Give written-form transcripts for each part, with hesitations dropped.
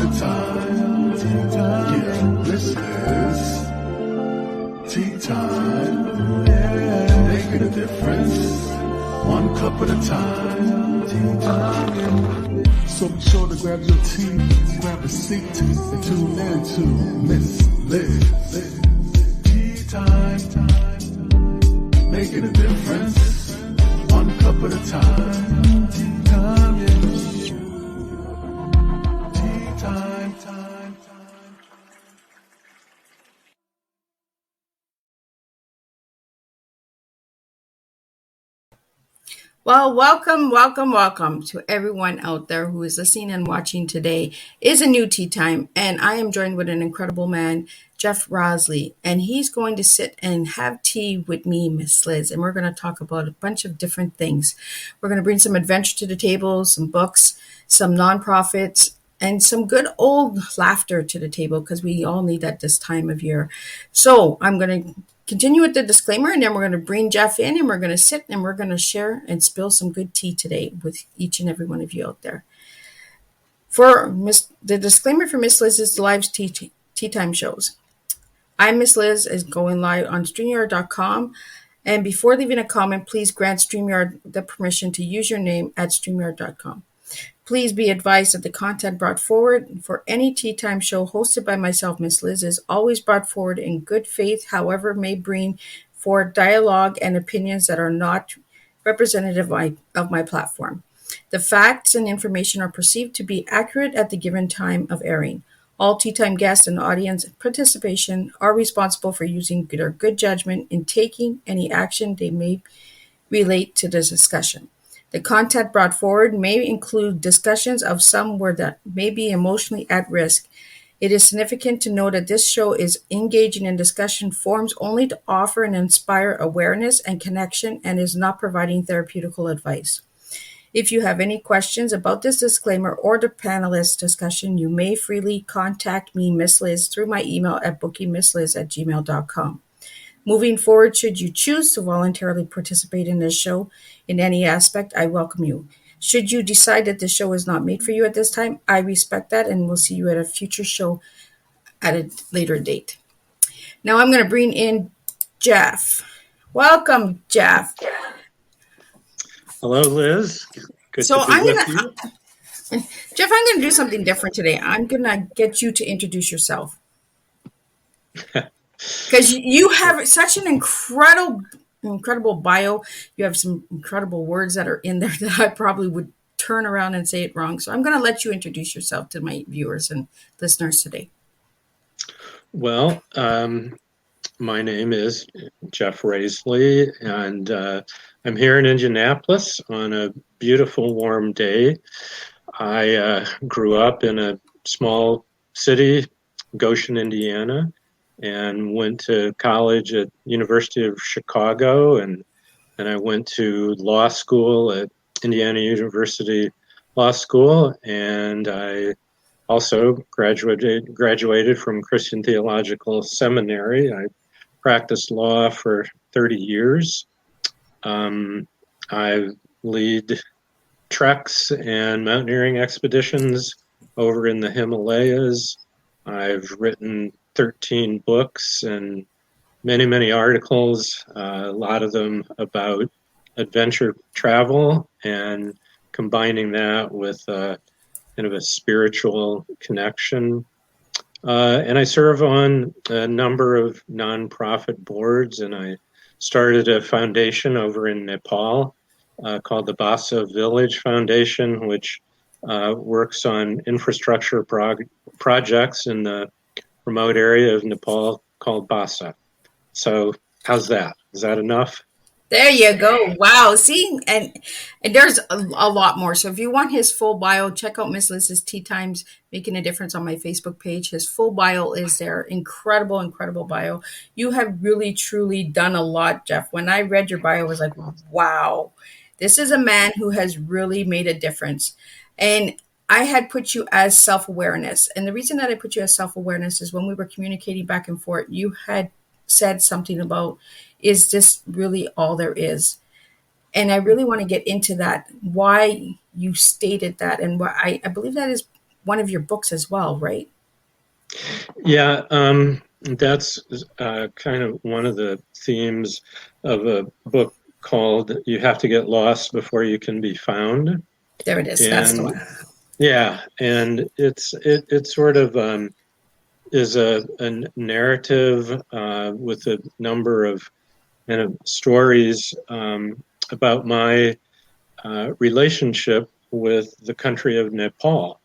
at a time. Yeah, this is tea time. Yeah, making a difference. One cup at a time. Tea time. So be sure to grab your tea, grab a seat, and tune in to Miss Liz. Tea time. Making a difference. One cup at a time. Tea time, yeah. Tea time. Well, welcome to everyone out there who is listening and watching today. Is a new tea time, and I am joined with an incredible man, Jeff Rasley, and he's going to sit and have tea with me, Miss Liz, and we're going to talk about a bunch of different things. We're going to bring some adventure to the table, some books, some nonprofits, and some good old laughter to the table because we all need that this time of year. So I'm going to continue with the disclaimer, and then we're going to bring Jeff in, and we're going to sit and we're going to share and spill some good tea today with each and every one of you out there. The disclaimer for Miss Liz is the live tea time shows. I'm Miss Liz is going live on StreamYard.com, and before leaving a comment, please grant StreamYard the permission to use your name at StreamYard.com. Please be advised that the content brought forward for any tea time show hosted by myself, Miss Liz, is always brought forward in good faith, however, may bring forward dialogue and opinions that are not representative of my platform. The facts and information are perceived to be accurate at the given time of airing. All tea time guests and audience participation are responsible for using their good judgment in taking any action they may relate to this discussion. The content brought forward may include discussions of some where that may be emotionally at risk. It is significant to know that this show is engaging in discussion forums only to offer and inspire awareness and connection and is not providing therapeutical advice. If you have any questions about this disclaimer or the panelist discussion, you may freely contact me, Miss Liz, through my email at bookingmissliz@gmail.com. Moving forward, should you choose to voluntarily participate in this show in any aspect, I welcome you. Should you decide that the show is not made for you at this time, I respect that, and we'll see you at a future show at a later date. Now I'm going to bring in Jeff. Welcome, Jeff. Hello, Liz. Good So to be with you. Jeff, I'm going to do something different today. I'm going to get you to introduce yourself. Because you have such an incredible bio. You have some incredible words that are in there that I probably would turn around and say it wrong. So I'm going to let you introduce yourself to my viewers and listeners today. Well, my name is Jeff Rasley, and I'm here in Indianapolis on a beautiful, warm day. I grew up in a small city, Goshen, Indiana, and went to college at University of Chicago, and I went to law school at Indiana University Law School, and I also graduated from Christian Theological Seminary. I practiced law for 30 years. I lead treks and mountaineering expeditions over in the Himalayas. I've written 13 books and many articles, a lot of them about adventure travel and combining that with kind of a spiritual connection. And I serve on a number of nonprofit boards, and I started a foundation over in Nepal called the Basa Village Foundation, which works on infrastructure projects in the remote area of Nepal called Basa. So how's that? Is that enough? There you go. Wow. See, and there's a lot more. So if you want his full bio, check out Miss Liz's Tea Times Making a Difference on my Facebook page. His full bio is there. Incredible bio. You have really, truly done a lot, Jeff. When I read your bio, I was like, wow, this is a man who has really made a difference. And I had put you as self-awareness. And the reason that I put you as self-awareness is when we were communicating back and forth, you had said something about, is this really all there is? And I really want to get into that, why you stated that. And why I believe that is one of your books as well, right? Yeah, that's kind of one of the themes of a book called "You Have to Get Lost Before You Can Be Found." There it is. That's the And one. yeah, and it sort of is a narrative with a number of kind of stories about my relationship with the country of Nepal,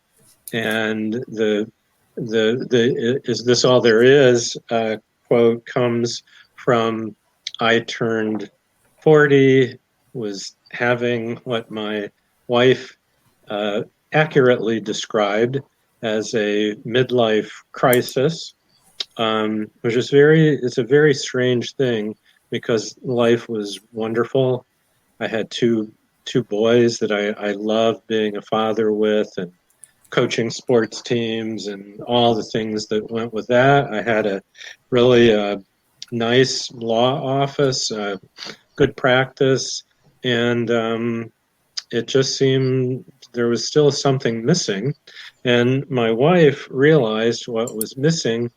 and the "Is this all there is?" Quote comes from I turned 40, was having what my wife accurately described as a midlife crisis, which is it's a very strange thing because life was wonderful. I had two boys that I loved being a father with, and coaching sports teams and all the things that went with that. I had a really nice law office, good practice, and it just seemed there was still something missing. And my wife realized what was missing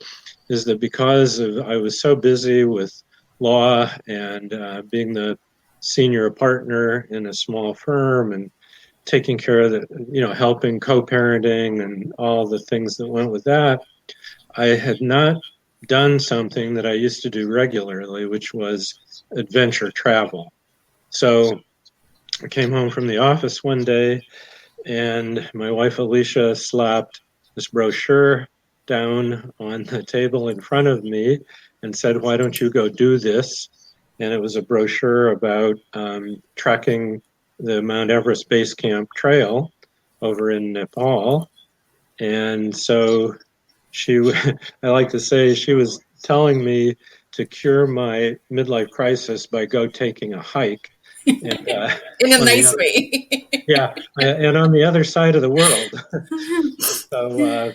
is that because I was so busy with law and being the senior partner in a small firm and taking care of helping co-parenting and all the things that went with that, I had not done something that I used to do regularly, which was adventure travel. So I came home from the office one day, and my wife Alicia slapped this brochure down on the table in front of me and said, "Why don't you go do this?" And it was a brochure about trekking the Mount Everest Base Camp Trail over in Nepal. And so I like to say, she was telling me to cure my midlife crisis by go taking a hike. And In a on the nice other, way. yeah, and on the other side of the world. So,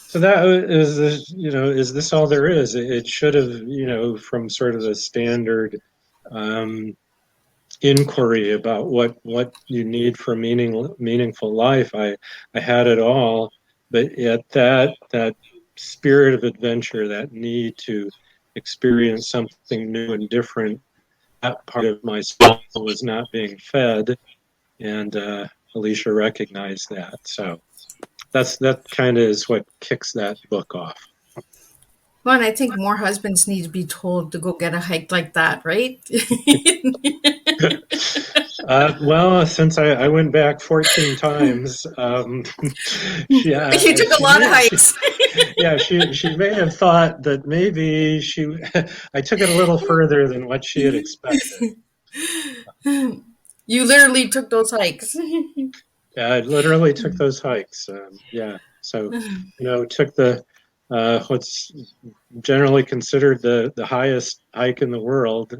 so that is, is this all there is? It should have, from sort of the standard inquiry about what you need for meaningful life. I had it all, but yet that spirit of adventure, that need to experience something new and different, that part of myself was not being fed, and Alicia recognized that. So that kind of is what kicks that book off. Well, and I think more husbands need to be told to go get a hike like that, right? Well, since I went back 14 times, You took a lot of hikes. she may have thought that maybe I took it a little further than what she had expected. You literally took those hikes. Yeah, I literally took those hikes. So took the what's generally considered the highest hike in the world.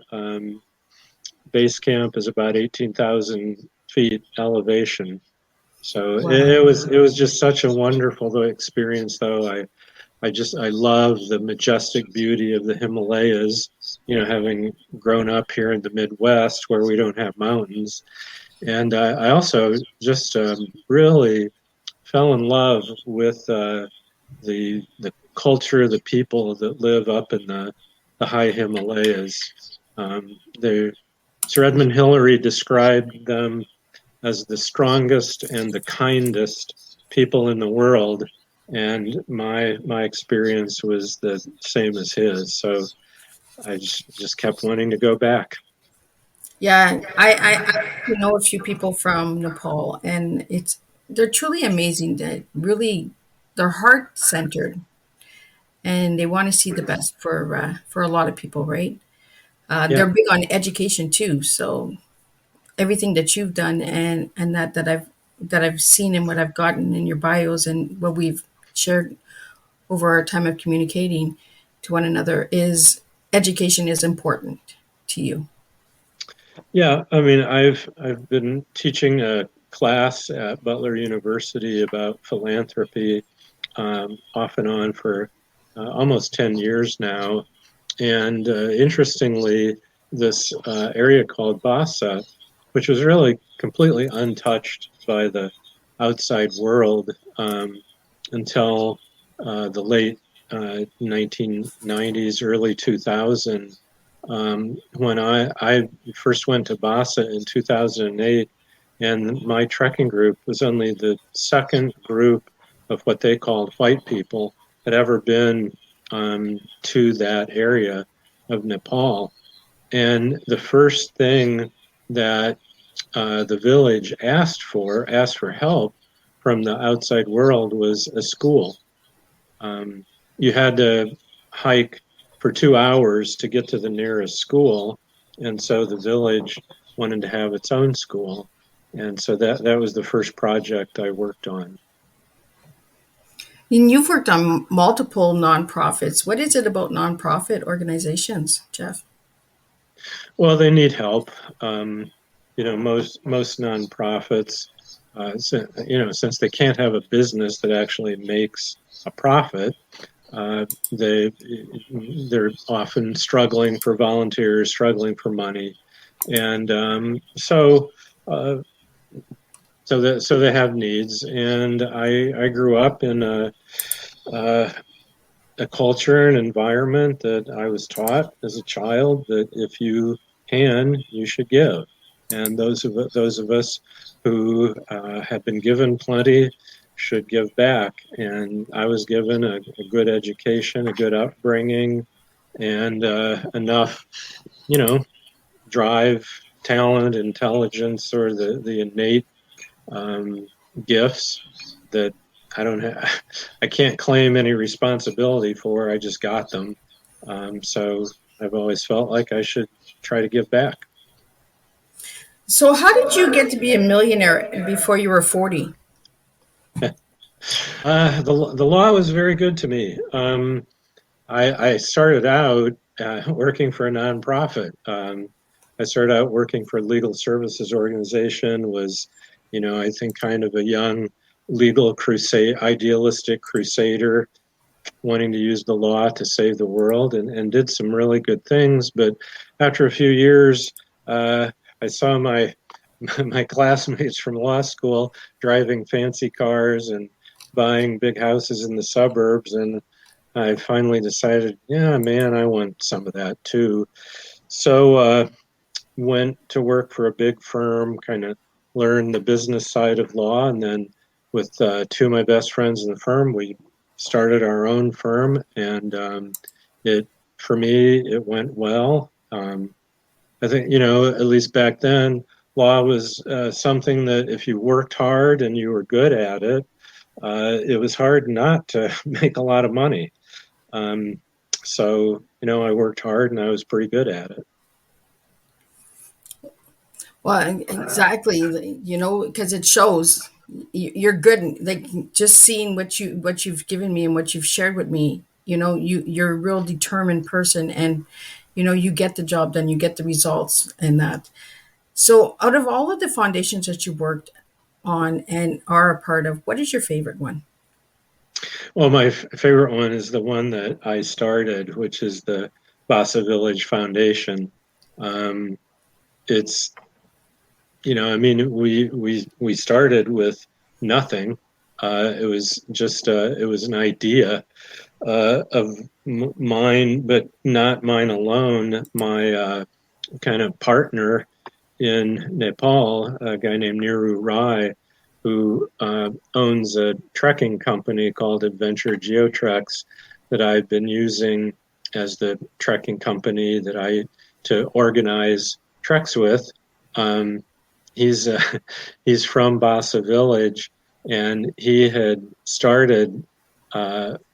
Base camp is about 18,000 feet elevation. So Wow. it was just such a wonderful experience, though. I love the majestic beauty of the Himalayas, having grown up here in the Midwest where we don't have mountains. And I also just really fell in love with the culture, the people that live up in the high Himalayas. Sir Edmund Hillary described them as the strongest and the kindest people in the world, and my experience was the same as his. So I just kept wanting to go back. Yeah, I know a few people from Nepal, and they're truly amazing. They're heart centered, and they want to see the best for a lot of people, right? Yeah, They're big on education too. So everything that you've done and that I've seen and what I've gotten in your bios and what we've shared over our time of communicating to one another is education is important to you. yeah. I mean, I've been teaching a class at Butler University about philanthropy, off and on for almost 10 years now. And interestingly, this area called Basa, which was really completely untouched by the outside world, until the late 1990s, early 2000, when I first went to Basa in 2008, and my trekking group was only the second group of what they called white people had ever been to that area of Nepal. And the first thing that the village asked for help from the outside world, was a school. You had to hike for 2 hours to get to the nearest school, and so the village wanted to have its own school, and so that was the first project I worked on. And you've worked on multiple nonprofits. What is it about nonprofit organizations, Jeff? Well, they need help. Most nonprofits, since they can't have a business that actually makes a profit, they're often struggling for volunteers, struggling for money, and so they have needs. And I grew up in a culture and environment that I was taught as a child that if you can, you should give. And those of us who have been given plenty should give back. And I was given a good education, a good upbringing, and enough, drive, talent, intelligence, or the innate gifts that I can't claim any responsibility for. I just got them. So I've always felt like I should try to give back. So, how did you get to be a millionaire before you were 40? The law was very good to me. I started out working for a nonprofit. I started out working for a legal services organization, was, I think kind of a young legal idealistic crusader, wanting to use the law to save the world, and did some really good things. But after a few years, I saw my classmates from law school driving fancy cars and buying big houses in the suburbs, and I finally decided, yeah, man, I want some of that too. So went to work for a big firm, kind of learned the business side of law, and then with two of my best friends in the firm, we started our own firm, and for me, it went well. I think, at least back then, law was something that if you worked hard and you were good at it, it was hard not to make a lot of money. So, I worked hard and I was pretty good at it. Well, exactly, because it shows you're good. Like, just seeing what you've given me and what you've shared with me, you're a real determined person, and you get the job done, you get the results, and that. So, out of all of the foundations that you worked on and are a part of, what is your favorite one? Well, my favorite one is the one that I started, which is the Basa Village Foundation. It's, we started with nothing. It was just it was an idea of mine, but not mine alone. My kind of partner in Nepal, a guy named Niru Rai, who owns a trekking company called Adventure Geotreks that I've been using as the trekking company to organize treks with. He's from Basa Village, and he had started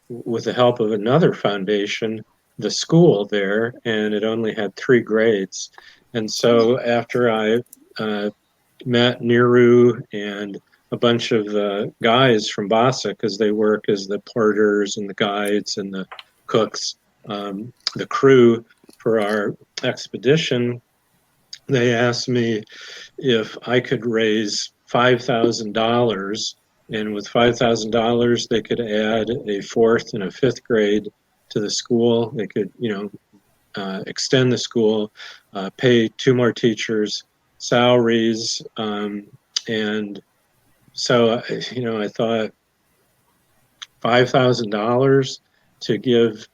with the help of another foundation the school there, and it only had 3 grades. And so after I met Niru and a bunch of guys from Basa, because they work as the porters and the guides and the cooks, the crew for our expedition, they asked me if I could raise $5,000, and with $5,000 they could add a 4th and a 5th grade to the school. They could, extend the school, pay 2 more teachers salaries, and so I thought, $5,000 to give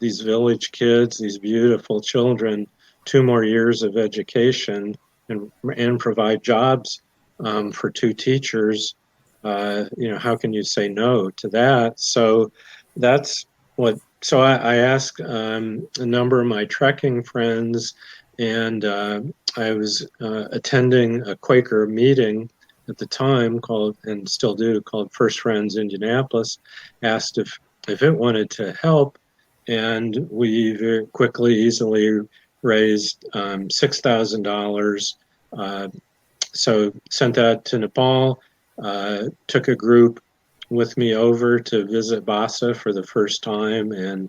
these village kids, these beautiful children, 2 more years of education and provide jobs for 2 teachers. How can you say no to that? So that's what. So I asked a number of my trekking friends, and I was attending a Quaker meeting at the time and still do, called First Friends Indianapolis. Asked if it wanted to help, and we very quickly, easily raised $6,000. So sent that to Nepal. Took a group with me over to visit Basa for the first time, and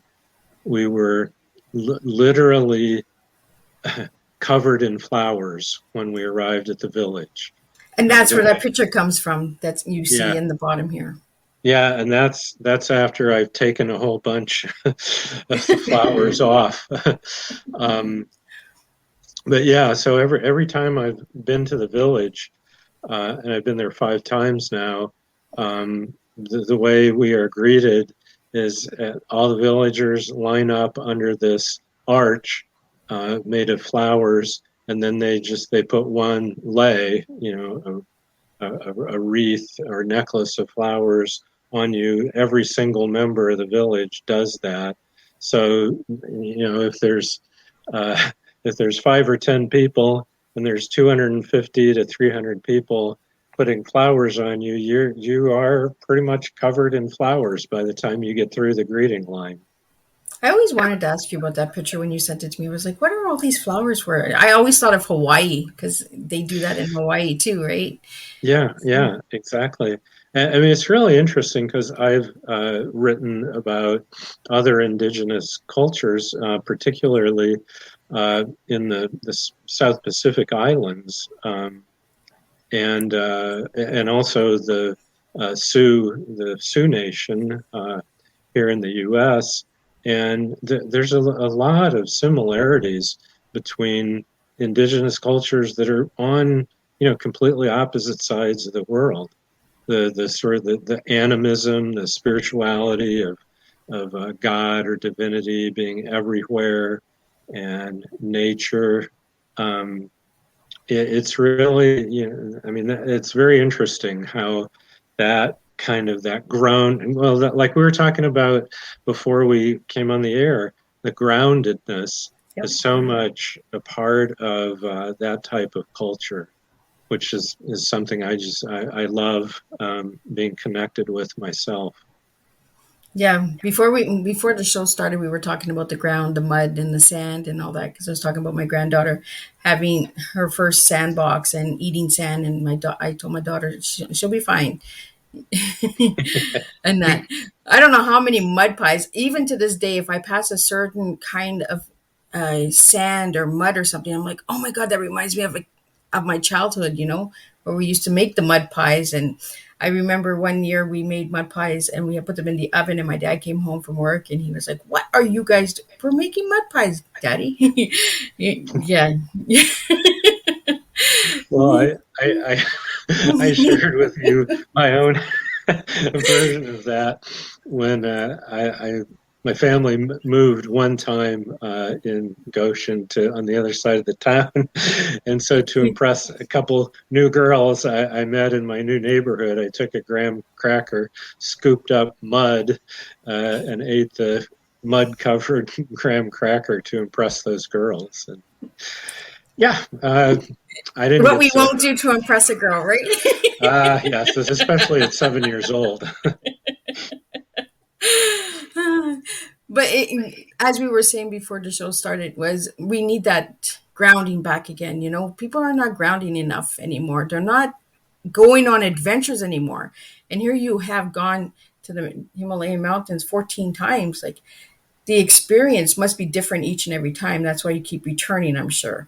we were literally covered in flowers when we arrived at the village. And that's where that picture comes from that you see Yeah. in the bottom here. Yeah, and that's after I've taken a whole bunch of the flowers off. But yeah, so every time I've been to the village, and I've been there 5 times now, the way we are greeted is all the villagers line up under this arch made of flowers, and then they put one lei, a wreath or necklace of flowers on you. Every single member of the village does that. So, if there's 5 or 10 people and there's 250 to 300 people putting flowers on you, you are pretty much covered in flowers by the time you get through the greeting line. I always wanted to ask you about that picture when you sent it to me. I was like, what are all these flowers for? I always thought of Hawaii because they do that in Hawaii too, right? Yeah, exactly. I mean, it's really interesting because I've written about other indigenous cultures, particularly in the South Pacific Islands, and also the Sioux Nation here in the U.S. And there's a lot of similarities between indigenous cultures that are on completely opposite sides of the world. The sort of the animism, the spirituality of God or divinity being everywhere, and nature. It's really, I mean, it's very interesting how that kind of that ground, well, like we were talking about before we came on the air, the groundedness is so much a part of that type of culture, which is something I love being connected with myself. Yeah, before the show started, we were talking about the ground, the mud, and the sand, and all that. Because I was talking about my granddaughter having her first sandbox and eating sand, and I told my daughter she'll be fine. And that I don't know how many mud pies. Even to this day, if I pass a certain kind of sand or mud or something, I'm like, oh my god, that reminds me of my childhood. Where we used to make the mud pies. And I remember one year we made mud pies and we had put them in the oven, and my dad came home from work and he was like, what are you guys doing? We're making mud pies, Daddy. Yeah. Well, I shared with you my own version of that when my family moved one time in Goshen to on the other side of the town, and so to impress a couple new girls I met in my new neighborhood, I took a graham cracker, scooped up mud, and ate the mud-covered graham cracker to impress those girls. And yeah, I didn't. What we won't do to impress a girl, right? Yes, especially at 7 years old. But as we were saying before the show started, was we need that grounding back again. People are not grounding enough anymore. They're not going on adventures anymore. And here you have gone to the Himalayan mountains 14 times. Like, the experience must be different each and every time. That's why you keep returning, I'm sure.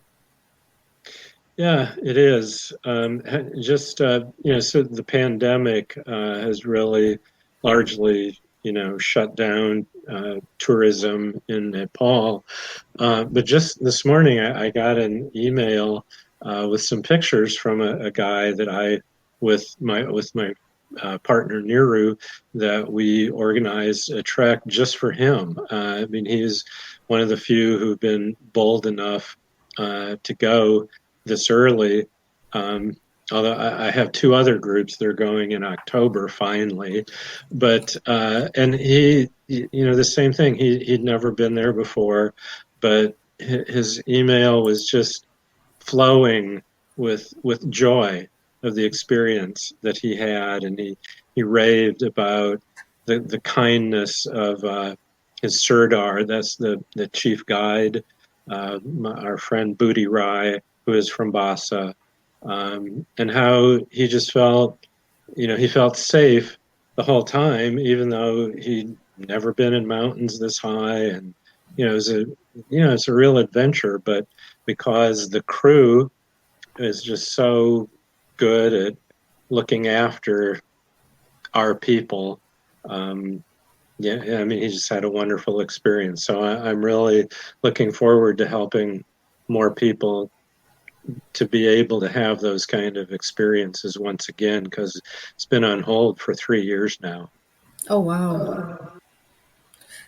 Yeah, it is. So the pandemic has really largely, shut down tourism in Nepal. But just this morning, I got an email with some pictures from a guy that with my partner Niru that we organized a trek just for him. I mean, he's one of the few who've been bold enough to go this early. Although I have two other groups, they're going in October finally. But and he, the same thing. He'd never been there before, but his email was just flowing with joy of the experience that he had, and he raved about the kindness of his Sirdar. That's the chief guide, our friend Booty Rai, who is from Basa, and how he just felt, he felt safe the whole time, even though he'd never been in mountains this high, and it's a real adventure, but because the crew is just so good at looking after our people. I mean, he just had a wonderful experience. So I'm really looking forward to helping more people to be able to have those kind of experiences once again, because it's been on hold for 3 years now. Oh, wow.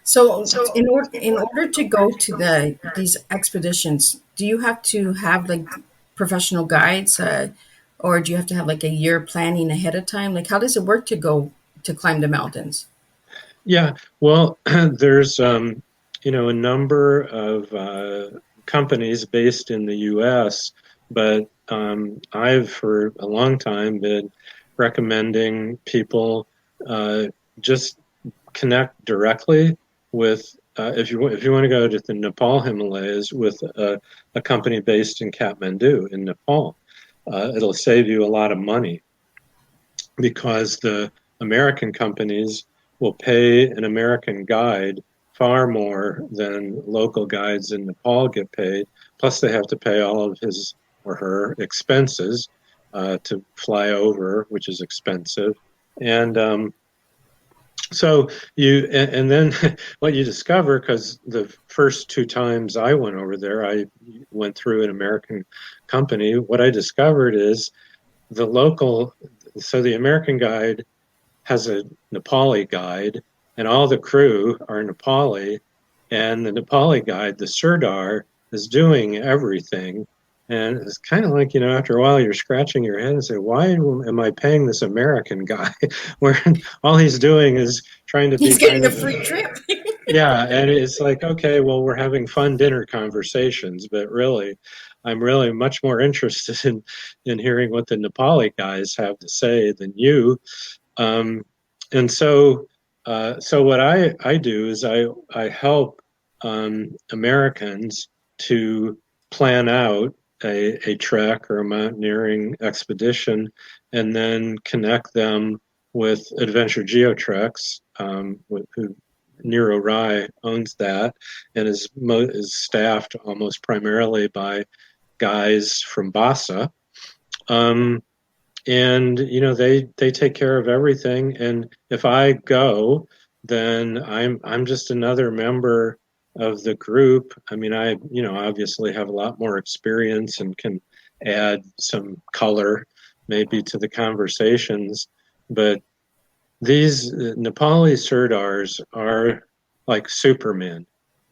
So in order to go to these expeditions, do you have to have like professional guides, or do you have to have like a year planning ahead of time? Like, how does it work to go to climb the mountains? Yeah, well, there's a number of companies based in the U.S., but I've for a long time been recommending people just connect directly with if you want to go to the Nepal Himalayas with a company based in Kathmandu in Nepal. It'll save you a lot of money because the American companies will pay an American guide far more than local guides in Nepal get paid. Plus, they have to pay all of his or her expenses to fly over, which is expensive. And so and then what you discover, because the first 2 times I went over there, I went through an American company. What I discovered is the American guide has a Nepali guide, and all the crew are Nepali, and the Nepali guide, the Sirdar, is doing everything. And it's kind of like, after a while you're scratching your head and say, why am I paying this American guy where all he's doing is trying to be He's getting a free trip. yeah, and it's like, okay, well, we're having fun dinner conversations, but really, I'm really much more interested in hearing what the Nepali guys have to say than you. And so what I do is I help Americans to plan out a trek or a mountaineering expedition, and then connect them with Adventure GeoTreks, who Nero Rai owns that, and is staffed almost primarily by guys from Basa. And they take care of everything, and if I go, then I'm just another member of the group. I mean, I obviously have a lot more experience and can add some color maybe to the conversations, but these Nepali Sirdars are like supermen.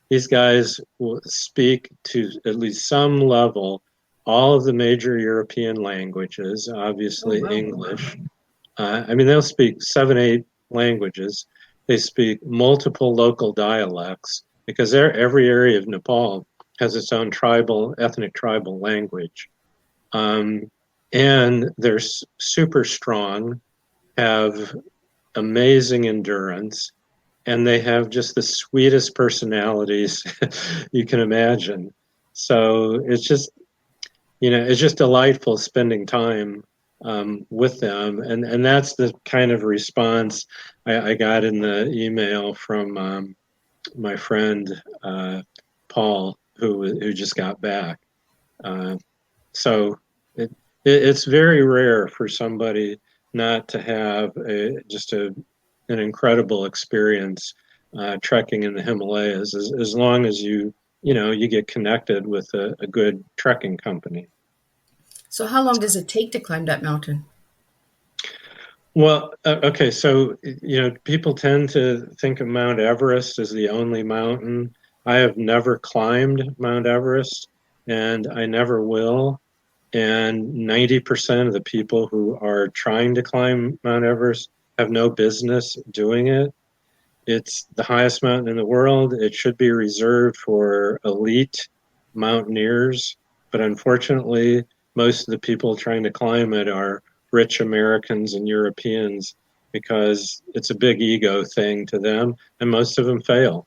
These guys will speak to at least some level all of the major European languages, obviously English. I mean, they'll speak 7, 8 languages. They speak multiple local dialects because every area of Nepal has its own ethnic tribal language. And they're super strong, have amazing endurance, and they have just the sweetest personalities you can imagine. So it's just delightful spending time with them, and that's the kind of response I got in the email from my friend Paul, who just got back. So it's very rare for somebody not to have an incredible experience trekking in the Himalayas, as long as you get connected with a good trekking company. So how long does it take to climb that mountain? Well, okay, so people tend to think of Mount Everest as the only mountain. I have never climbed Mount Everest, and I never will. And 90% of the people who are trying to climb Mount Everest have no business doing it. It's the highest mountain in the world. It should be reserved for elite mountaineers, but unfortunately, most of the people trying to climb it are rich Americans and Europeans because it's a big ego thing to them, and most of them fail.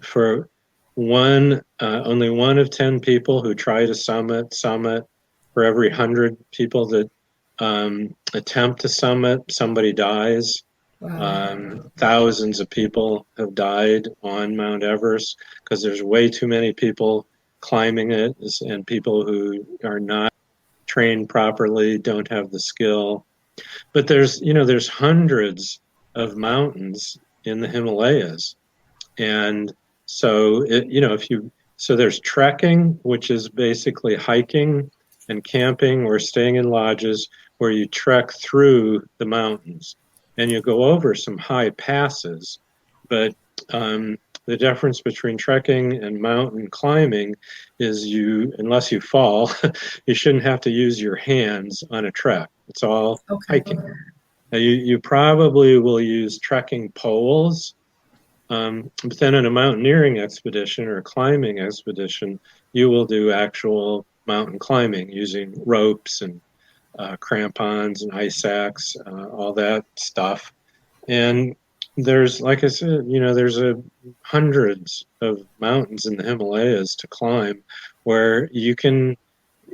For only one of 10 people who try to summit. For every 100 people that attempt to summit, somebody dies. Wow. Thousands of people have died on Mount Everest because there's way too many people climbing it, and people who are not trained properly don't have the skill. But there's hundreds of mountains in the Himalayas, and so so there's trekking, which is basically hiking and camping or staying in lodges where you trek through the mountains, and you go over some high passes. But the difference between trekking and mountain climbing is unless you fall, you shouldn't have to use your hands on a trek. It's all Okay. hiking. Now, you probably will use trekking poles, but then in a mountaineering expedition or a climbing expedition, you will do actual mountain climbing using ropes and crampons and ice axe, all that stuff. And there's, like I said, there's hundreds of mountains in the Himalayas to climb where you can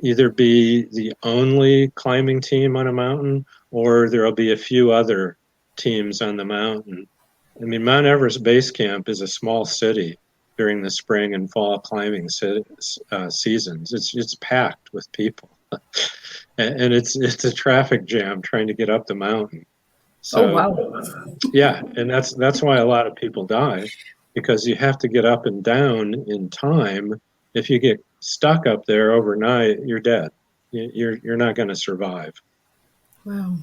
either be the only climbing team on a mountain or there'll be a few other teams on the mountain. I mean, Mount Everest Base Camp is a small city during the spring and fall climbing seasons. It's packed with people, and it's a traffic jam trying to get up the mountain. Oh, So wow. yeah, and that's why a lot of people die, because you have to get up and down in time. If you get stuck up there overnight, you're dead. You're not going to survive. Wow.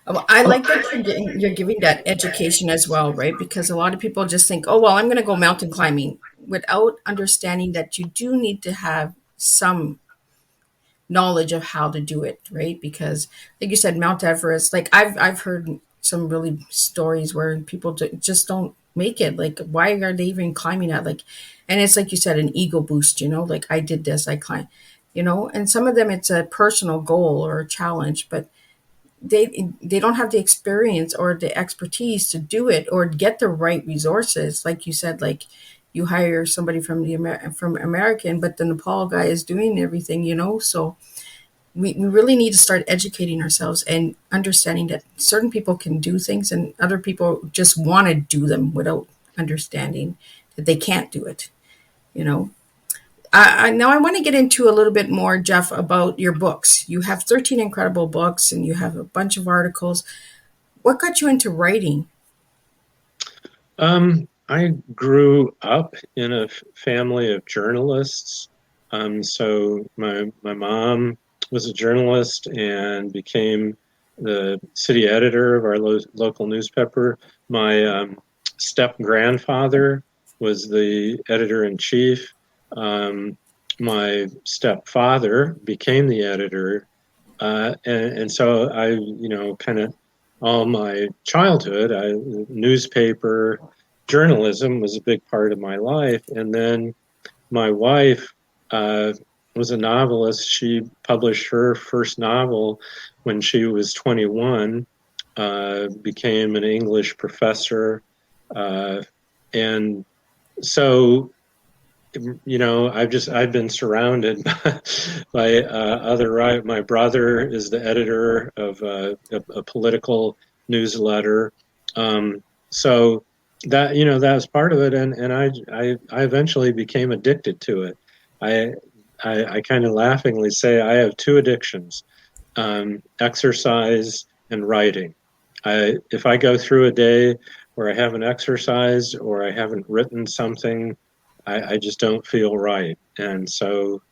I like that you're giving that education as well, right? Because a lot of people just think, oh, well, I'm going to go mountain climbing without understanding that you do need to have some knowledge of how to do it, right? Because, like you said, Mount Everest, like I've heard some really stories where people just don't make it. Like, why are they even climbing that? Like, and it's like you said, an ego boost, like I did this, I climbed, and some of them it's a personal goal or a challenge, but they don't have the experience or the expertise to do it or get the right resources. Like you said, like you hire somebody from from American, but the Nepal guy is doing everything, so we really need to start educating ourselves and understanding that certain people can do things and other people just want to do them without understanding that they can't do it, you know now I want to get into a little bit more, Jeff, about your books. You have 13 incredible books and you have a bunch of articles. What got you into writing? I grew up in a family of journalists. So my mom was a journalist and became the city editor of our local newspaper. My step grandfather was the editor in chief. My stepfather became the editor, and so I, kind of all my childhood, newspaper journalism was a big part of my life. And then my wife was a novelist. She published her first novel when she was 21, became an English professor. And so, I've been surrounded by other. My brother is the editor of a political newsletter. So that was part of it, and I eventually became addicted to it. I kind of laughingly say I have two addictions: exercise and writing. If I go through a day where I haven't exercised or I haven't written something, I just don't feel right. And so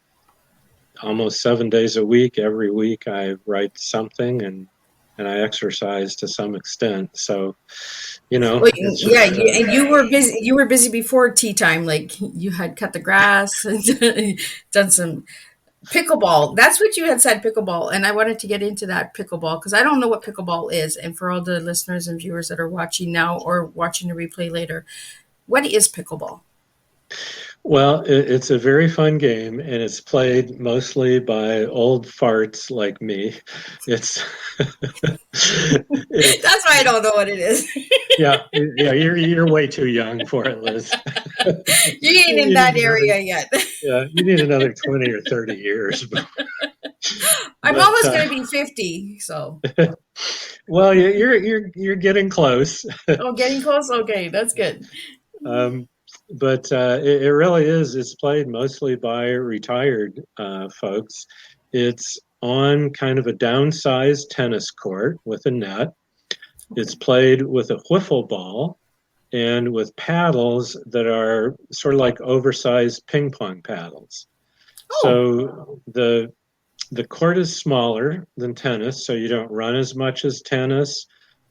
almost 7 days a week. Every week I write something, and I exercise to some extent. So, Well, it's yeah, just and you were busy. You were busy before tea time. Like you had cut the grass, done some pickleball. That's what you had said, pickleball. And I wanted to get into that pickleball because I don't know what pickleball is. And for all the listeners and viewers that are watching now or watching the replay later, what is pickleball? well, it's a very fun game, and it's played mostly by old farts like me. It's it's That's why I don't know what it is. yeah. You're way too young for it, Liz. You ain't in You that need another area yet. you need another 20 or 30 years. I'm But almost going to be 50. So, well, you're getting close. oh, getting close. Okay, that's good. Um, but it really is. It's played mostly by retired folks. It's on kind of a downsized tennis court with a net. It's played with a wiffle ball and with paddles that are sort of like oversized ping pong paddles. Oh, So the court is smaller than tennis, so you don't run as much as tennis.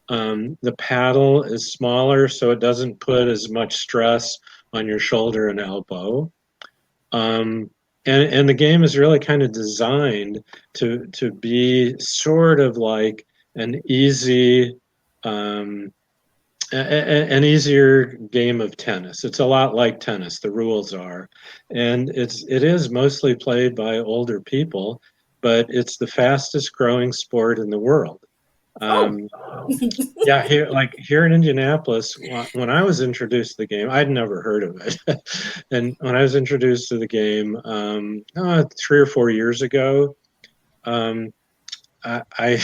The paddle is smaller, so it doesn't put as much stress on your shoulder and elbow. And the game is really kind of designed to be sort of like an easy an easier game of tennis. It's a lot like tennis, the rules are. And it is mostly played by older people, but it's the fastest growing sport in the world. oh, Um, yeah, here in Indianapolis, when I was introduced to the game, I'd never heard of it. And when I was introduced to the game 3 or 4 years ago, um, I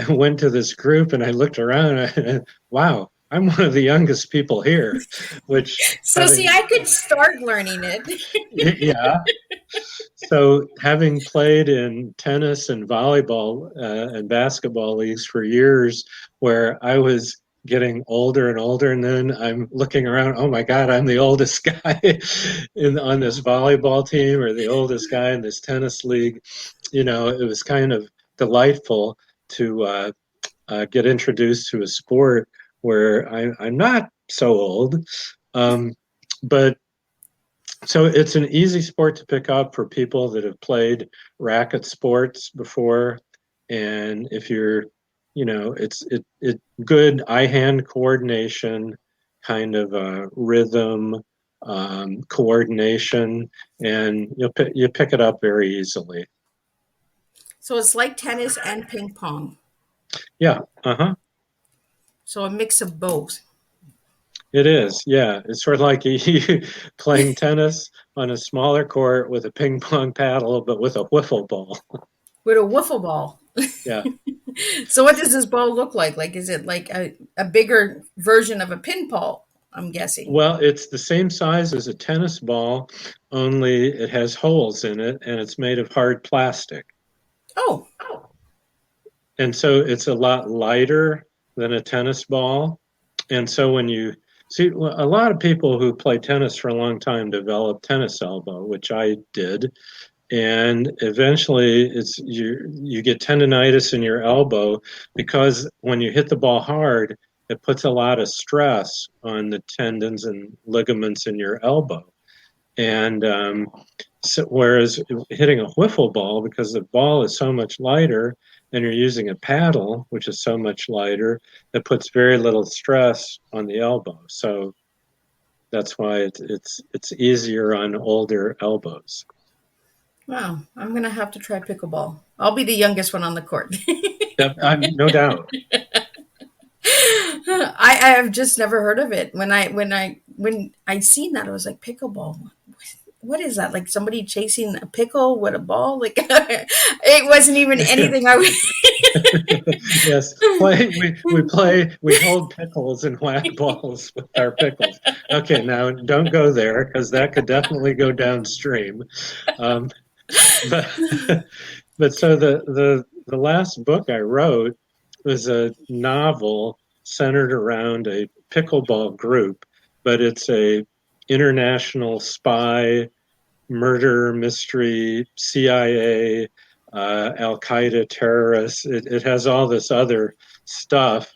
went to this group and I looked around and wow, I'm one of the youngest people here, which so see, having I could start learning it. yeah. So having played in tennis and volleyball and basketball leagues for years, where I was getting older and older, and then I'm looking around, oh my God, I'm the oldest guy on this volleyball team or the oldest guy in this tennis league. It was kind of delightful to get introduced to a sport where I'm not so old. Um, but so it's an easy sport to pick up for people that have played racket sports before. And if you're, it good eye-hand coordination, kind of rhythm, coordination, and you pick it up very easily. So it's like tennis and ping pong. Yeah, uh-huh. So a mix of both. It is, yeah. It's sort of like you playing tennis on a smaller court with a ping pong paddle, but with a wiffle ball. With a wiffle ball. Yeah. So what does this ball look like? Like, is it like a bigger version of a pinball? I'm guessing. Well, it's the same size as a tennis ball, only it has holes in it and it's made of hard plastic. Oh, And so it's a lot lighter than a tennis ball. And so when you see a lot of people who play tennis for a long time develop tennis elbow, which I did. And eventually you get tendonitis in your elbow because when you hit the ball hard, it puts a lot of stress on the tendons and ligaments in your elbow. And so, whereas hitting a wiffle ball, because the ball is so much lighter and you're using a paddle, which is so much lighter, it puts very little stress on the elbow. So that's why it's easier on older elbows. wow. I'm going to have to try pickleball. I'll be the youngest one on the court. No doubt. I have just never heard of it. When I seen that, I was like, pickleball. What is that? Like somebody chasing a pickle with a ball? Like it wasn't even anything I would. Yes, we hold pickles and whack balls with our pickles. Okay, now don't go there because that could definitely go downstream. But but so the last book I wrote was a novel centered around a pickleball group, but it's a international spy murder mystery, CIA, Al Qaeda terrorists. It has all this other stuff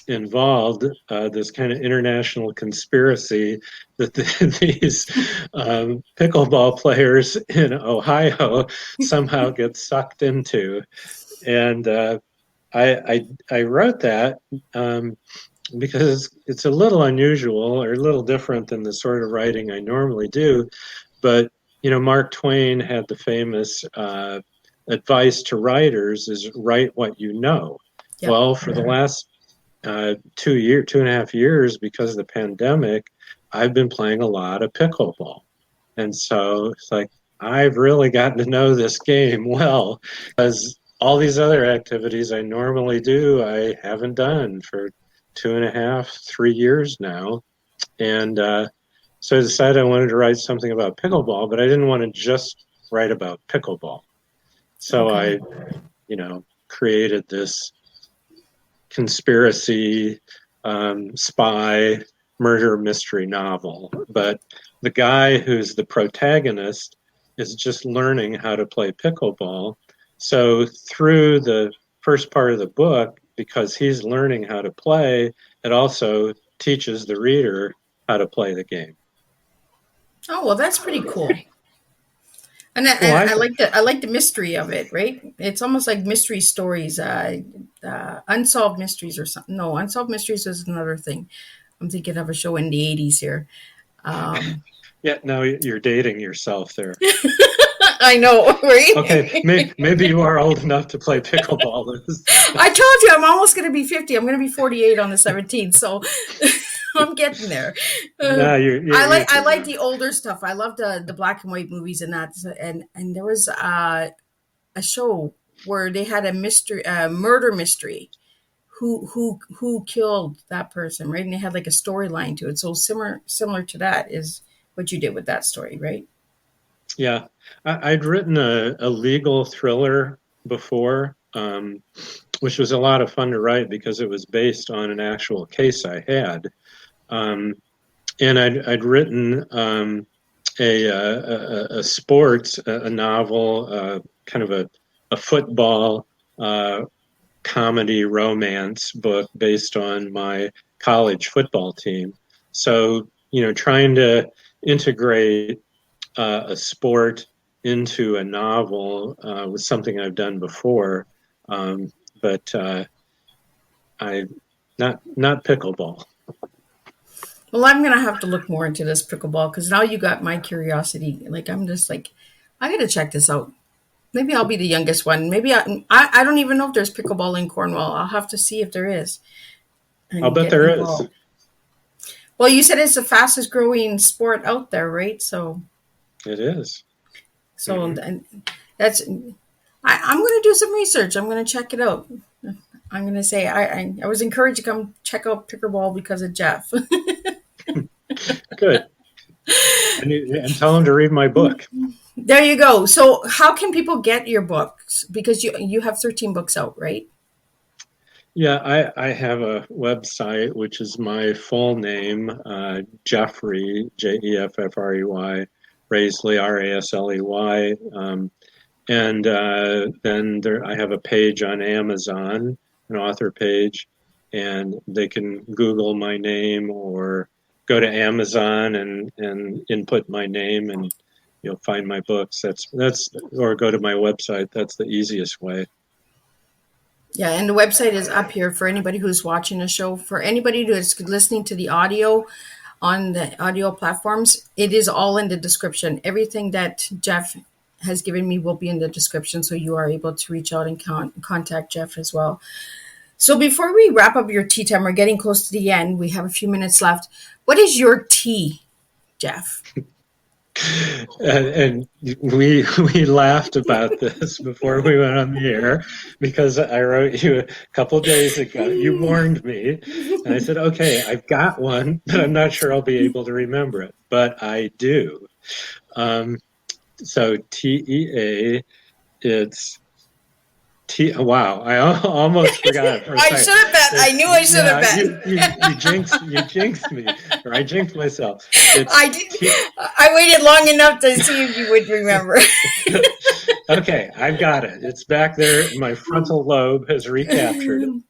involved, this kind of international conspiracy that these pickleball players in Ohio somehow get sucked into. And I wrote that because it's a little unusual or a little different than the sort of writing I normally do. But, Mark Twain had the famous advice to writers is write what you know. Yep. Well, for the last 2.5 years, because of the pandemic, I've been playing a lot of pickleball. And so it's like, I've really gotten to know this game well, because all these other activities I normally do, I haven't done for 2.5, 3 years now. And so I decided I wanted to write something about pickleball, but I didn't want to just write about pickleball. So Okay. I, created this conspiracy, spy, murder mystery novel. But the guy who's the protagonist is just learning how to play pickleball. So through the first part of the book, because he's learning how to play, it also teaches the reader how to play the game. Oh, well, that's pretty cool. And I like the mystery of it, right? It's almost like mystery stories, unsolved mysteries or something. No, unsolved mysteries is another thing. I'm thinking of a show in the 80s here. Yeah, now you're dating yourself there. I know, right? Okay, maybe you are old enough to play pickleball. I told you I'm almost going to be 50. I'm going to be 48 on the 17th, so I'm getting there. No, I like the older stuff. I love the black and white movies and that. And there was a show where they had a murder mystery. Who killed that person, right? And they had like a storyline to it. So similar to that is what you did with that story, right? Yeah, I'd written a legal thriller before, which was a lot of fun to write because it was based on an actual case I had. And I'd written a sports, a novel, kind of a football comedy romance book based on my college football team. So, trying to integrate a sport into a novel was something I've done before, but I not pickleball. Well, I'm gonna have to look more into this pickleball because now you got my curiosity. Like I'm just like, I gotta check this out. Maybe I'll be the youngest one. Maybe I don't even know if there's pickleball in Cornwall. I'll have to see if there is. I'll bet there is. Well, you said it's the fastest growing sport out there, right? So it is. So and that's. I'm going to do some research. I'm going to check it out. I'm going to say I was encouraged to come check out pickleball because of Jeff. Good. And tell him to read my book. There you go. So how can people get your books? Because you have 13 books out, right? Yeah, I have a website, which is my full name, Jeffrey, Jeffrey, Rasley, Rasley. And then I have a page on Amazon, an author page, and they can Google my name or go to Amazon and input my name, and you'll find my books. That's or go to my website. That's the easiest way. Yeah, and the website is up here for anybody who's watching the show. For anybody who's listening to the audio on the audio platforms, it is all in the description. Everything that Jeff has given me will be in the description, so you are able to reach out and contact Jeff as well. So before we wrap up your tea time, we're getting close to the end. We have a few minutes left. What is your tea, Jeff? And we laughed about this before we went on the air because I wrote you a couple of days ago. You warned me, and I said, "Okay, I've got one, but I'm not sure I'll be able to remember it, but I do." So TEA, it's Wow, I almost forgot for a I second. should have bet. I knew I should have bet. You jinxed me, or I jinxed myself. It's I did. I waited long enough to see if you would remember. Okay, I've got it. It's back there. My frontal lobe has recaptured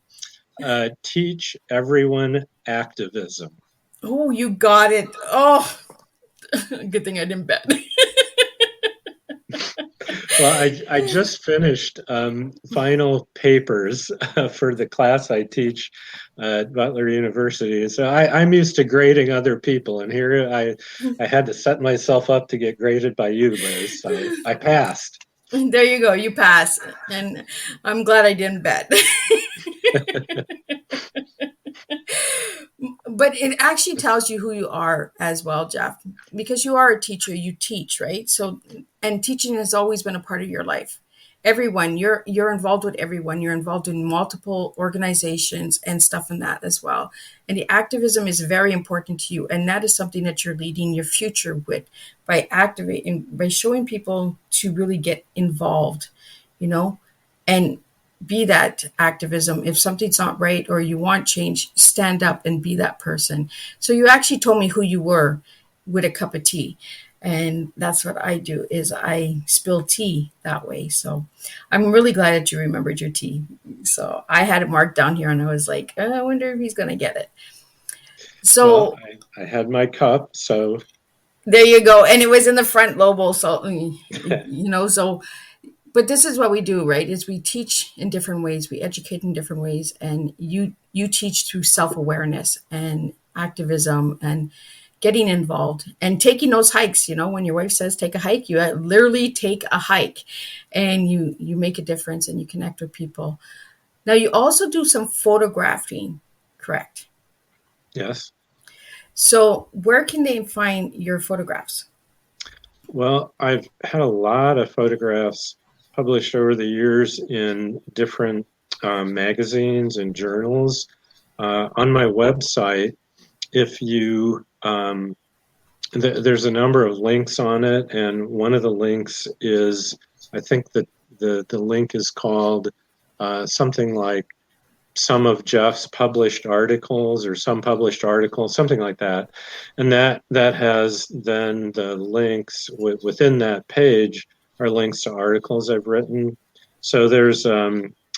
it. Teach everyone activism. Oh, you got it. Oh, good thing I didn't bet. Well, I just finished final papers for the class I teach at Butler University. So I'm used to grading other people, and here I had to set myself up to get graded by you, Liz. So I passed. There you go. You pass. And I'm glad I didn't bet. But it actually tells you who you are as well, Jeff, because you are a teacher. You teach, right? So, and teaching has always been a part of your life. Everyone, you're involved with everyone. You're involved in multiple organizations and stuff in that as well. And the activism is very important to you, and that is something that you're leading your future with by activating, by showing people to really get involved, and be that activism. If something's not right or you want change, stand up and be that person. So you actually told me who you were with a cup of tea. And that's what I do, is I spill tea that way. So I'm really glad that you remembered your tea. So I had it marked down here and I was like, I wonder if he's going to get it. So well, I had my cup, so there you go. And it was in the front lobo. So, but this is what we do, right? Is we teach in different ways. We educate in different ways. And you teach through self-awareness and activism and getting involved and taking those hikes. When your wife says take a hike, you literally take a hike and you make a difference and you connect with people. Now you also do some photographing, correct? yes. So where can they find your photographs? Well, I've had a lot of photographs published over the years in different magazines and journals. On my website, if you there's a number of links on it, and one of the links is, I think that the link is called something like some of Jeff's published articles or some published articles, something like that. And that has then the links within that page are links to articles I've written. So there's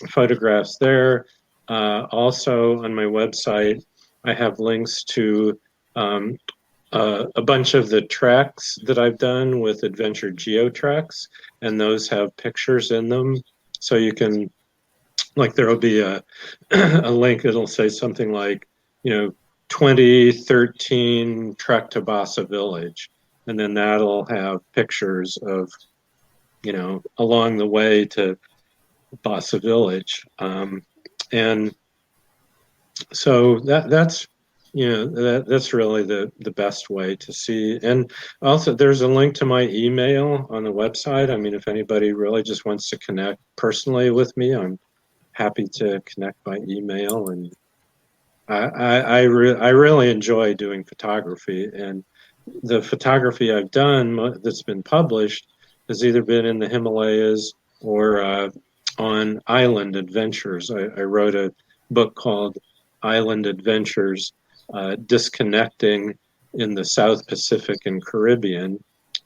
photographs there. Also on my website, I have links to a bunch of the treks that I've done with Adventure GeoTreks, and those have pictures in them. So you can, like, there will be a link that'll say something like, 2013 trek to Bassa Village. And then that'll have pictures of, along the way to Bassa Village. And so that's really the best way to see. And also there's a link to my email on the website. I mean, if anybody really just wants to connect personally with me, I'm happy to connect by email. And I really enjoy doing photography, and the photography I've done that's been published has either been in the Himalayas or on island adventures. I wrote a book called Island Adventures, Disconnecting in the South Pacific and Caribbean.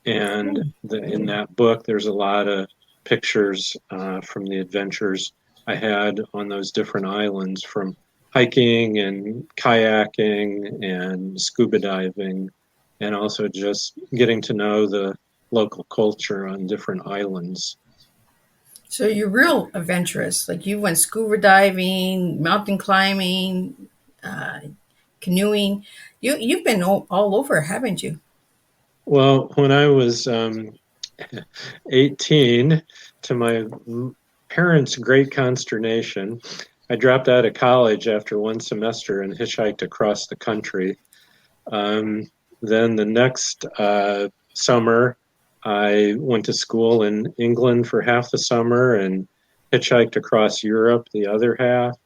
And in that book, there's a lot of pictures from the adventures I had on those different islands, from hiking and kayaking and scuba diving, and also just getting to know the local culture on different islands. So you're real adventurous. Like you went scuba diving, mountain climbing, canoeing. You've been all over, haven't you? Well, when I was 18, to my parents' great consternation, I dropped out of college after one semester and hitchhiked across the country. Then the next summer, I went to school in England for half the summer and hitchhiked across Europe the other half.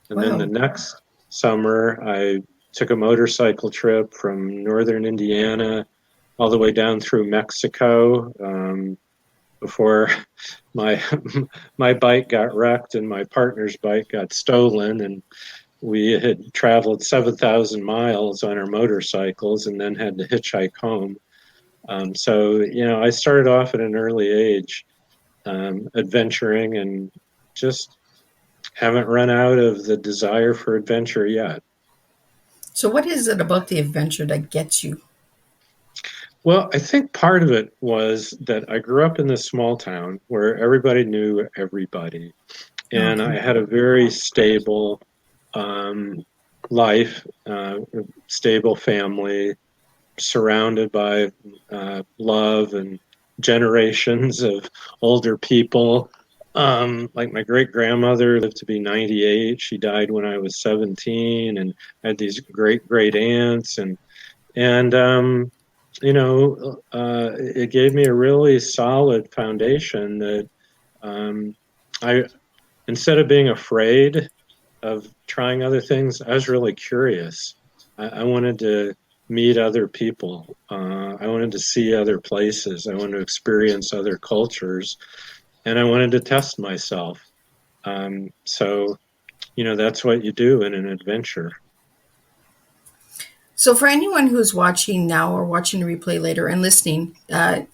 And Wow. then the next summer, I took a motorcycle trip from northern Indiana all the way down through Mexico, before my my bike got wrecked and my partner's bike got stolen, and we had traveled 7,000 miles on our motorcycles and then had to hitchhike home. So, I started off at an early age, adventuring, and just haven't run out of the desire for adventure yet. So, what is it about the adventure that gets you? Well, I think part of it was that I grew up in this small town where everybody knew everybody. And Okay. I had a very stable life, stable family, surrounded by love and generations of older people. Like my great grandmother lived to be 98. She died when I was 17, and I had these great aunts, and it gave me a really solid foundation that I, instead of being afraid of trying other things, I was really curious. I wanted to meet other people. I wanted to see other places. I wanted to experience other cultures, and I wanted to test myself. So, that's what you do in an adventure. So, for anyone who's watching now or watching the replay later and listening,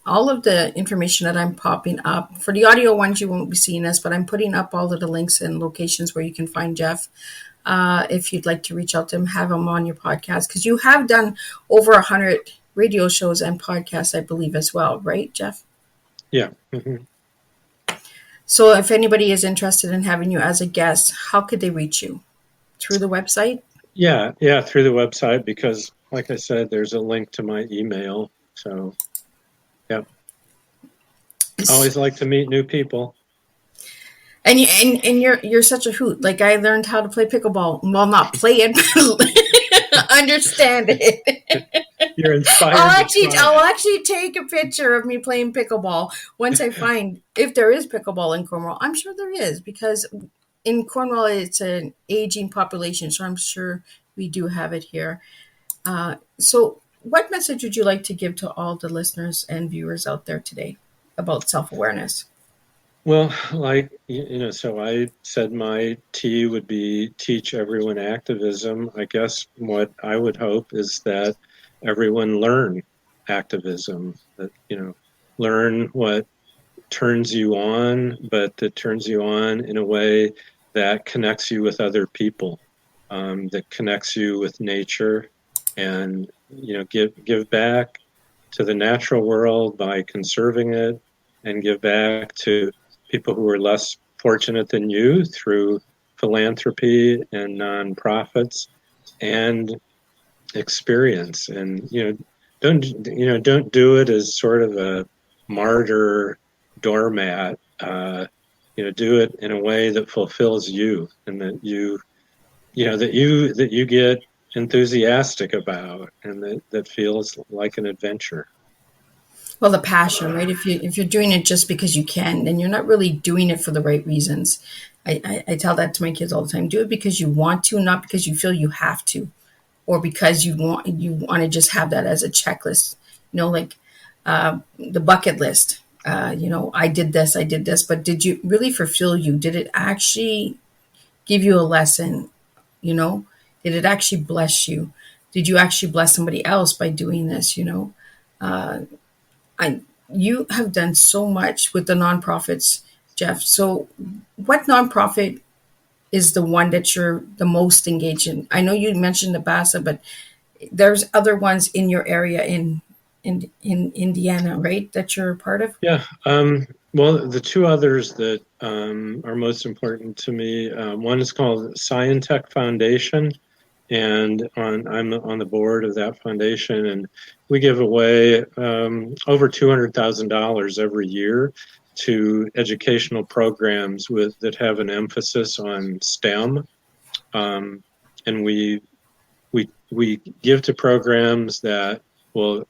all of the information that I'm popping up for the audio ones, you won't be seeing us, but I'm putting up all of the links and locations where you can find Jeff. If you'd like to reach out to him, have him on your podcast, because you have done over 100 radio shows and podcasts, I believe, as well, right, Jeff? Yeah. Mm-hmm. So, if anybody is interested in having you as a guest, how could they reach you? Through the website? Yeah, through the website, because like I said, there's a link to my email. So, yeah. Always like to meet new people. And you're such a hoot. Like, I learned how to play pickleball. Well, not play it, but understand it. You're inspired. I'll actually take a picture of me playing pickleball once I find if there is pickleball in Cornwall. I'm sure there is, because in Cornwall, it's an aging population, so I'm sure we do have it here. So what message would you like to give to all the listeners and viewers out there today about self-awareness? Well, so I said my T would be teach everyone activism. I guess what I would hope is that everyone learn activism, that, learn what turns you on, but that turns you on in a way that connects you with other people, that connects you with nature, and give back to the natural world by conserving it, and give back to people who are less fortunate than you through philanthropy and nonprofits and experience. And don't do it as sort of a martyr doormat. Do it in a way that fulfills you, and that you get enthusiastic about, and that feels like an adventure. Well, the passion, right? If you're doing it just because you can, then you're not really doing it for the right reasons. I tell that to my kids all the time. Do it because you want to, not because you feel you have to, or because you want to just have that as a checklist. Like the bucket list. I did this, but did you really fulfill you? Did it actually give you a lesson? Did it actually bless you? Did you actually bless somebody else by doing this? You have done so much with the nonprofits, Jeff. So what nonprofit is the one that you're the most engaged in? I know you mentioned the BASA, but there's other ones in your area in Indiana, right, that you're a part of? Yeah. Well, the two others that are most important to me, one is called Scientech Foundation, and I'm on the board of that foundation, and we give away over $200,000 every year to educational programs that have an emphasis on STEM, and we give to programs that will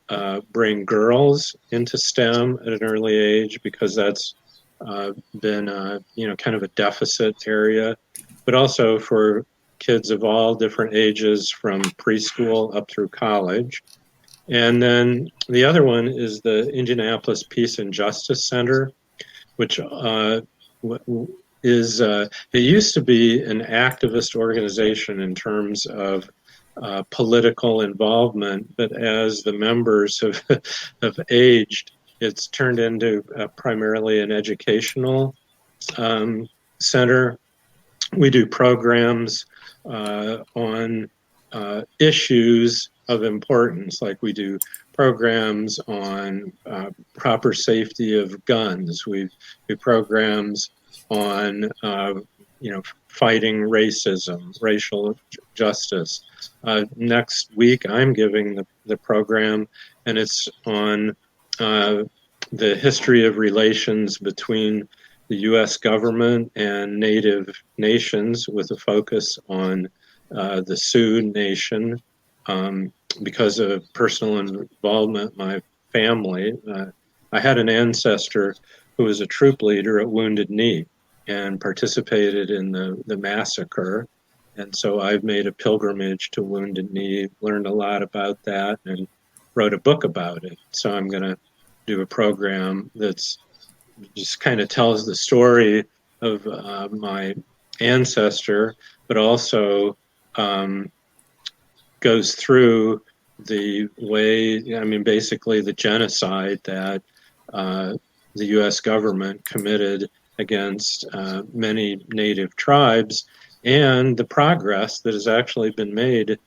bring girls into STEM at an early age, because that's been kind of a deficit area, but also for kids of all different ages from preschool up through college. And then the other one is the Indianapolis Peace and Justice Center, which is it used to be an activist organization in terms of political involvement, but as the members have aged, it's turned into primarily an educational center. We do programs on issues of importance, like we do programs on proper safety of guns. We do programs on fighting racism, racial justice. Next week, I'm giving the program, and it's on the history of relations between the U.S. government and Native nations, with a focus on the Sioux Nation. Because of personal involvement, my family, I had an ancestor who was a troop leader at Wounded Knee and participated in the massacre. And so I've made a pilgrimage to Wounded Knee, learned a lot about that, and wrote a book about it. So I'm going to do a program that's just kind of tells the story of my ancestor, but also goes through the way, basically the genocide that the U.S. government committed against many Native tribes, and the progress that has actually been made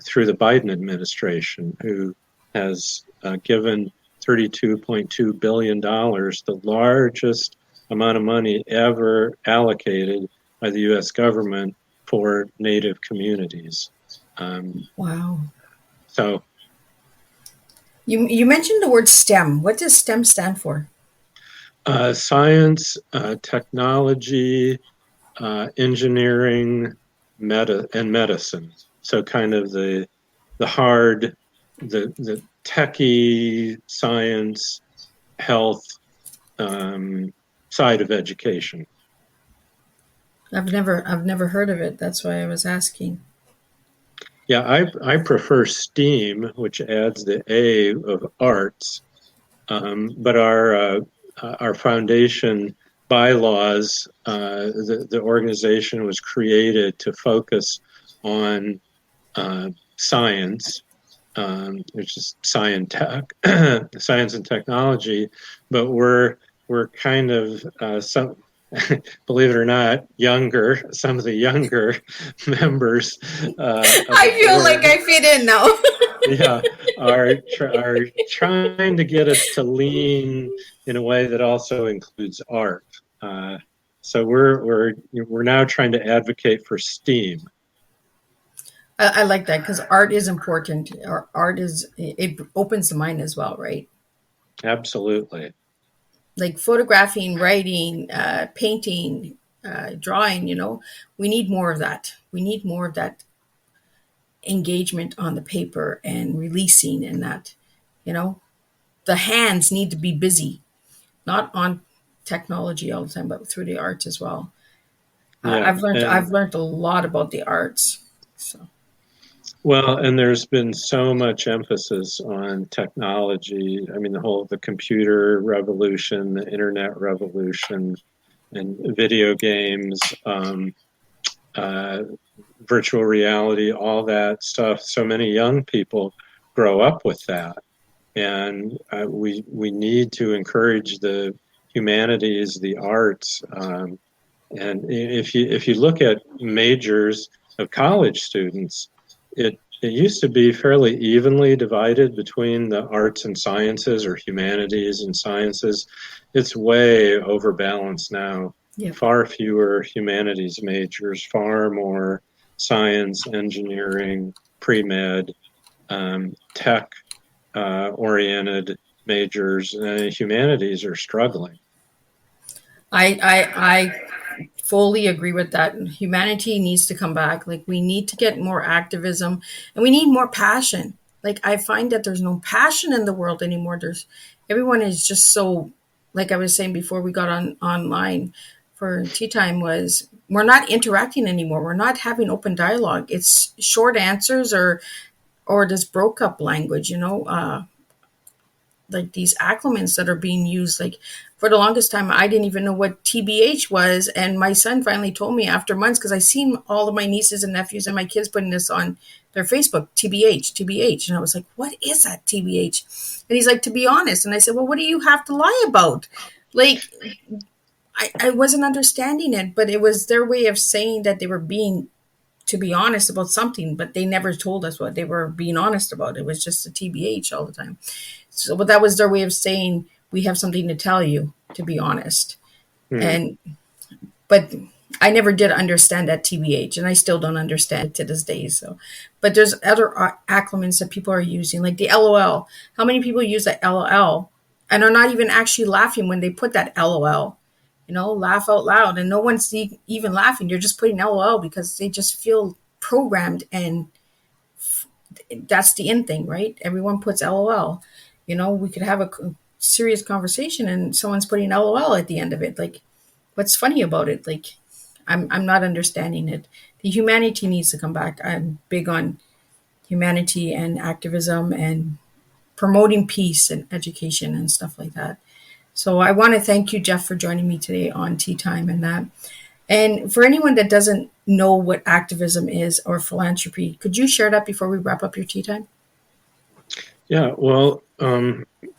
through the Biden administration, who has given $32.2 billion, the largest amount of money ever allocated by the U.S. government for Native communities. Wow. So you mentioned the word STEM. What does STEM stand for? Science, technology, engineering, and medicine. So kind of the hard, the techie science, health side of education. I've never heard of it. That's why I was asking. Yeah, I prefer STEAM, which adds the A of arts, but our foundation bylaws, the organization was created to focus on science, which is science and technology, but we're kind of believe it or not, some of the younger members. I feel like I fit in now. Yeah, are trying to get us to lean in a way that also includes art. So we're now trying to advocate for STEAM. I like that because art is important. Art it opens the mind as well, right? Absolutely. Like photographing, writing, painting, drawing, we need more of that. We need more of that engagement on the paper and releasing, and that, the hands need to be busy, not on technology all the time, but through the arts as well. Yeah, I've learned a lot about the arts. So. Well, and there's been so much emphasis on technology. The computer revolution, the internet revolution, and video games, virtual reality, all that stuff. So many young people grow up with that, and we need to encourage the humanities, the arts, and if you look at majors of college students, it used to be fairly evenly divided between the arts and sciences, or humanities and sciences. It's way overbalanced now. Yep. Far fewer humanities majors, far more science, engineering, pre-med, tech oriented majors. Humanities are struggling. I fully agree with that. Humanity needs to come back. Like, we need to get more activism, and we need more passion. Like, I find that there's no passion in the world anymore. Everyone is just so, like I was saying before we got online for Teatime, was we're not interacting anymore. We're not having open dialogue. It's short answers or this broke up language, like these accliments that are being used. Like for the longest time, I didn't even know what TBH was. And my son finally told me after months, because I seen all of my nieces and nephews and my kids putting this on their Facebook, TBH, TBH. And I was like, what is that TBH? And he's like, to be honest. And I said, well, what do you have to lie about? Like, I wasn't understanding it, but it was their way of saying that they were being, to be honest about something, but they never told us what they were being honest about. It was just a TBH all the time. So, but that was their way of saying, we have something to tell you, to be honest. But I never did understand that TBH, and I still don't understand it to this day. So, but there's other accliments that people are using, like the LOL. How many people use that LOL and are not even actually laughing when they put that LOL? Laugh out loud, and no one's even laughing. You're just putting LOL because they just feel programmed, and that's the in thing, right? Everyone puts LOL. We could have a serious conversation and someone's putting LOL at the end of it. Like, what's funny about it? Like, I'm not understanding it. The humanity needs to come back. I'm big on humanity and activism and promoting peace and education and stuff like that. So I want to thank you, Jeff, for joining me today on Tea Time and that. And for anyone that doesn't know what activism is or philanthropy, could you share that before we wrap up your tea time? Yeah, well,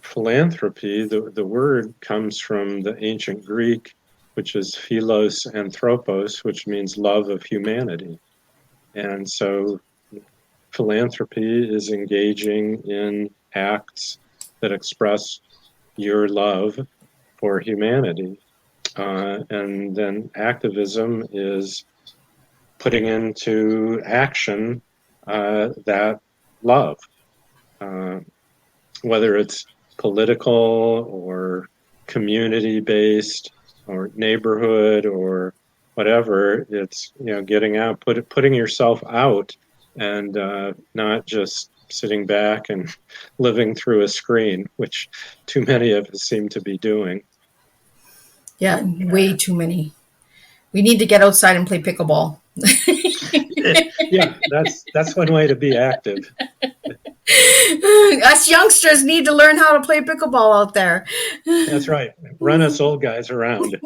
philanthropy, the word comes from the ancient Greek, which is philos anthropos, which means love of humanity. And so philanthropy is engaging in acts that express your love for humanity. And then activism is putting into action that love, whether it's political or community-based or neighborhood or whatever. It's getting out, putting yourself out, and not just sitting back and living through a screen, which too many of us seem to be doing. Yeah, way too many. We need to get outside and play pickleball. Yeah, that's one way to be active. Us youngsters need to learn how to play pickleball out there. That's right. Run us old guys around.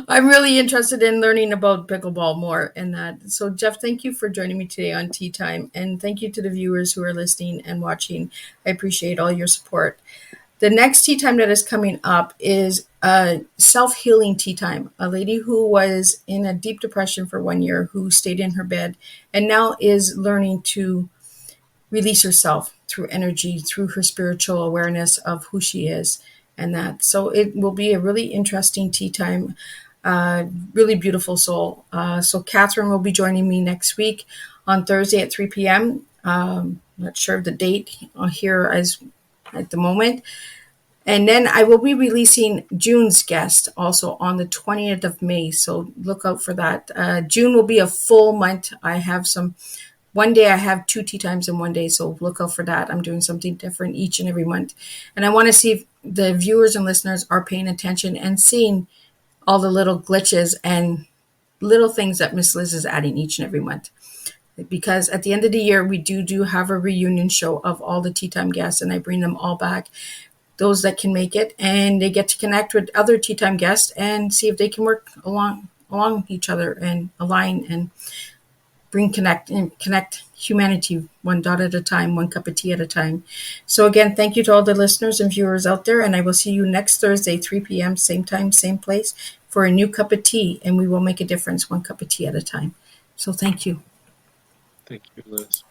I'm really interested in learning about pickleball more and that. So, Jeff, thank you for joining me today on Tea Time. And thank you to the viewers who are listening and watching. I appreciate all your support. The next tea time that is coming up is a self-healing tea time. A lady who was in a deep depression for 1 year, who stayed in her bed and now is learning to release herself through energy, through her spiritual awareness of who she is and that. So it will be a really interesting tea time, really beautiful soul. So Catherine will be joining me next week on Thursday at 3 p.m. Not sure of the date here as at the moment. And then I will be releasing June's guest also on the 20th of May. So look out for that. June will be a full month. One day I have 2 tea times in one day. So look out for that. I'm doing something different each and every month. And I want to see if the viewers and listeners are paying attention and seeing all the little glitches and little things that Miss Liz is adding each and every month. Because at the end of the year, we do have a reunion show of all the tea time guests, and I bring them all back, those that can make it, and they get to connect with other tea time guests and see if they can work along each other and align and connect humanity one dot at a time, one cup of tea at a time. So again, thank you to all the listeners and viewers out there, and I will see you next Thursday, 3 p.m., same time, same place, for a new cup of tea, and we will make a difference one cup of tea at a time. So thank you. Thank you, Liz.